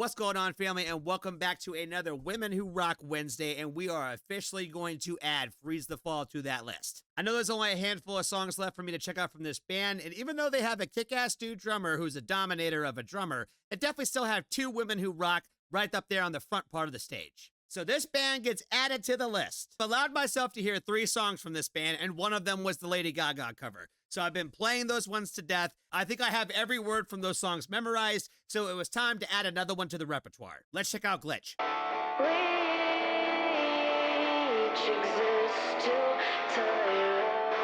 What's going on, family, and welcome back to another Women Who Rock Wednesday, and we are officially going to add Freeze the Fall to that list. I know there's only a handful of songs left for me to check out from this band, and even though they have a kick-ass dude drummer who's a dominator of a drummer, they definitely still have two women who rock right up there on the front part of the stage. So this band gets added to the list. I've allowed myself to hear 3 songs from this band, and one of them was the Lady Gaga cover. So I've been playing those ones to death. I think I have every word from those songs memorized, so it was time to add another one to the repertoire. Let's check out Glitch. We each exist to tire out.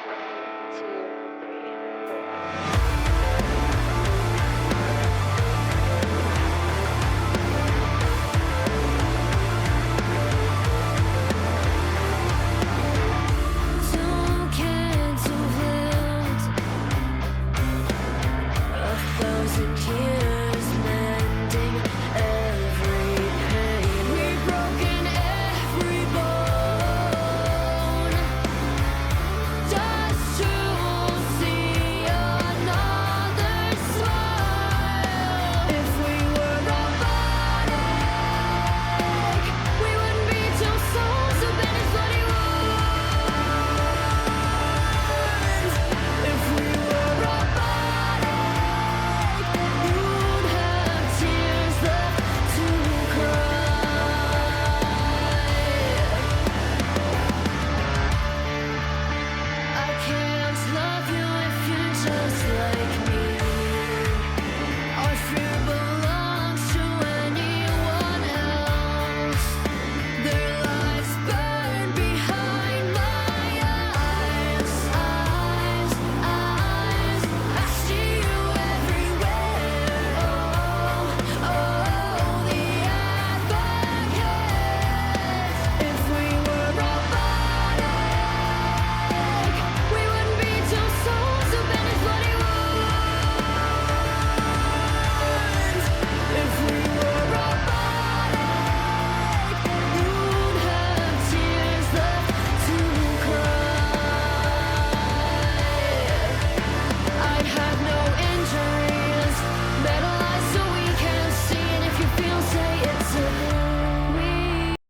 1, 2, 3, 4.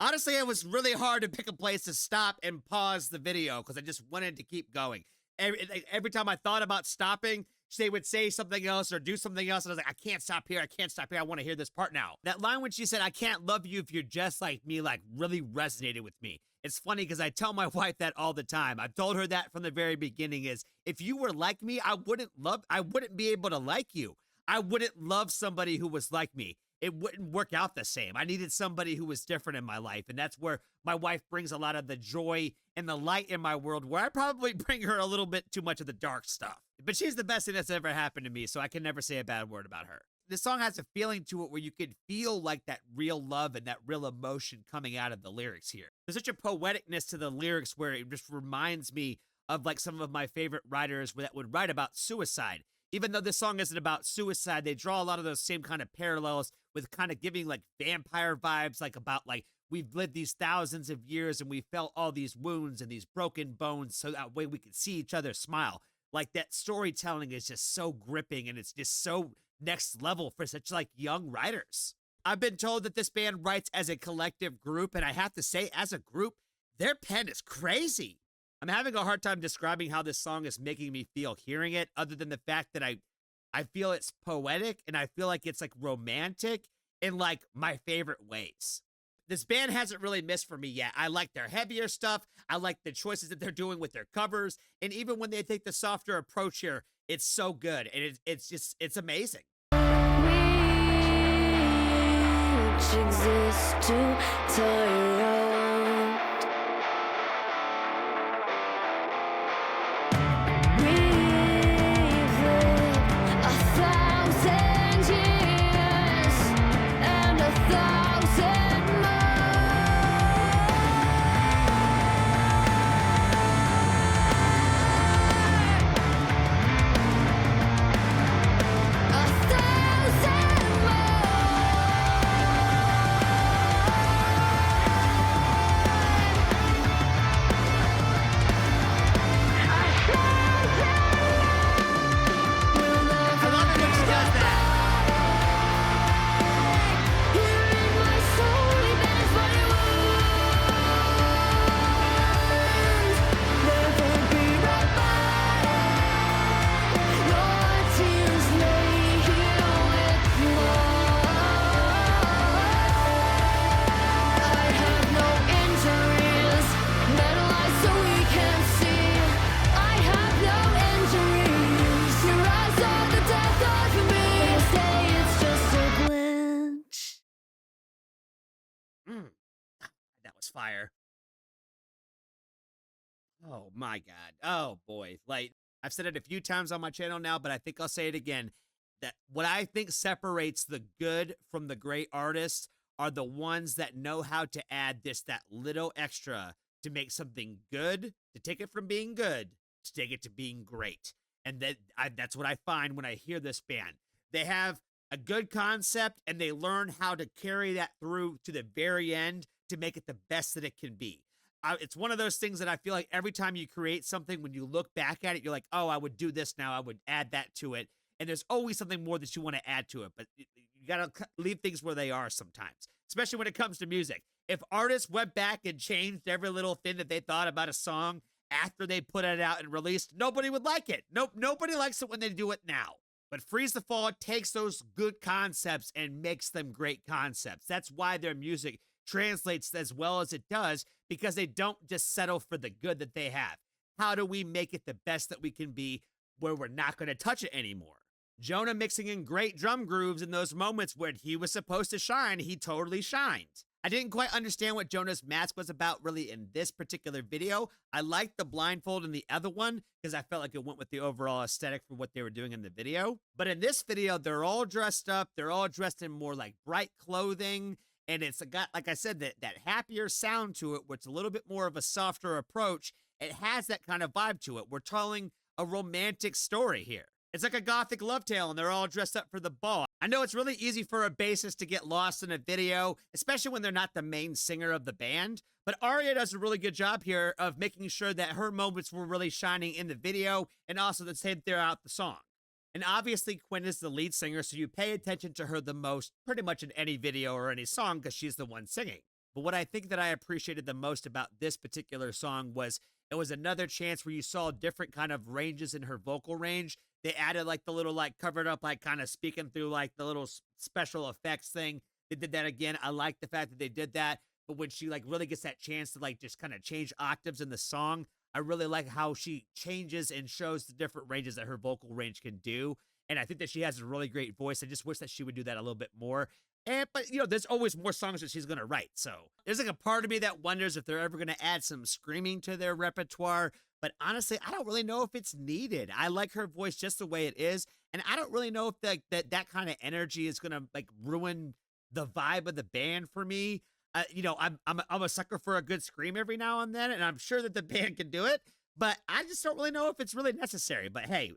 Honestly, it was really hard to pick a place to stop and pause the video because I just wanted to keep going. Every time I thought about stopping, they would say something else or do something else, and I was like, I can't stop here, I can't stop here, I want to hear this part now. That line when she said, I can't love you if you're just like me, like really resonated with me. It's funny because I tell my wife that all the time. I've told her that from the very beginning is, if you were like me, I wouldn't be able to like you. I wouldn't love somebody who was like me. It wouldn't work out the same. I needed somebody who was different in my life. And that's where my wife brings a lot of the joy and the light in my world, where I probably bring her a little bit too much of the dark stuff. But she's the best thing that's ever happened to me, so I can never say a bad word about her. This song has a feeling to it where you could feel like that real love and that real emotion coming out of the lyrics here. There's such a poeticness to the lyrics where it just reminds me of like some of my favorite writers that would write about suicide. Even though this song isn't about suicide, they draw a lot of those same kind of parallels with kind of giving like vampire vibes, like about like we've lived these thousands of years and we felt all these wounds and these broken bones so that way we could see each other smile. Like that storytelling is just so gripping and it's just so next level for such like young writers. I've been told that this band writes as a collective group, and I have to say, as a group, their pen is crazy. I'm having a hard time describing how this song is making me feel hearing it, other than the fact that I feel it's poetic and I feel like it's like romantic in like my favorite ways. This band hasn't really missed for me yet. I like their heavier stuff. I like the choices that they're doing with their covers. And even when they take the softer approach here, it's so good. And it's amazing. We each exist to tire out. fire. Oh my God. Oh boy. Like I've said it a few times on my channel now, but I think I'll say it again. That what I think separates the good from the great artists are the ones that know how to add that little extra to make something good, to take it from being good, to take it to being great. And that's what I find when I hear this band. They have a good concept and they learn how to carry that through to the very end to make it the best that it can be. It's one of those things that I feel like every time you create something, when you look back at it, you're like, oh, I would do this now. I would add that to it. And there's always something more that you want to add to it. But you got to leave things where they are sometimes, especially when it comes to music. If artists went back and changed every little thing that they thought about a song after they put it out and released, nobody would like it. Nope, nobody likes it when they do it now. But Freeze the Fall takes those good concepts and makes them great concepts. That's why their music translates as well as it does, because they don't just settle for the good that they have. How do we make it the best that we can be where we're not going to touch it anymore? Jonah mixing in great drum grooves in those moments where he was supposed to shine, he totally shined. I didn't quite understand what Jonah's mask was about really in this particular video. I liked the blindfold in the other one because I felt like it went with the overall aesthetic for what they were doing in the video. But in this video, they're all dressed up. They're all dressed in more like bright clothing. And it's got, like I said, that happier sound to it, where it's a little bit more of a softer approach. It has that kind of vibe to it. We're telling a romantic story here. It's like a gothic love tale, and they're all dressed up for the ball. I know it's really easy for a bassist to get lost in a video, especially when they're not the main singer of the band. But Aria does a really good job here of making sure that her moments were really shining in the video and also the same throughout the song. And obviously, Quinn is the lead singer, so you pay attention to her the most pretty much in any video or any song because she's the one singing. But what I think that I appreciated the most about this particular song was it was another chance where you saw different kind of ranges in her vocal range. They added like the little like covered up like kind of speaking through like the little special effects thing. They did that again. I like the fact that they did that. But when she like really gets that chance to like just kind of change octaves in the song, I really like how she changes and shows the different ranges that her vocal range can do. And I think that she has a really great voice. I just wish that she would do that a little bit more. But you know, there's always more songs that she's gonna write. So there's like a part of me that wonders if they're ever gonna add some screaming to their repertoire. But honestly, I don't really know if it's needed. I like her voice just the way it is, and I don't really know if that kind of energy is gonna like ruin the vibe of the band for me. You know, I'm a sucker for a good scream every now and then, and I'm sure that the band can do it. But I just don't really know if it's really necessary. But hey,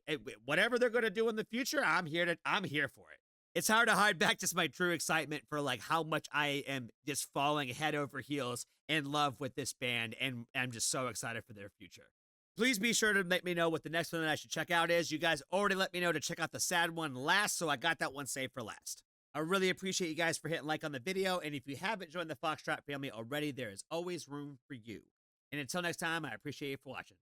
whatever they're gonna do in the future, I'm here for it. It's hard to hide back just my true excitement for like how much I am just falling head over heels in love with this band, and I'm just so excited for their future. Please be sure to let me know what the next one that I should check out is. You guys already let me know to check out the sad one last, so I got that one saved for last. I really appreciate you guys for hitting like on the video, and if you haven't joined the Foxtrot family already, there is always room for you. And until next time, I appreciate you for watching.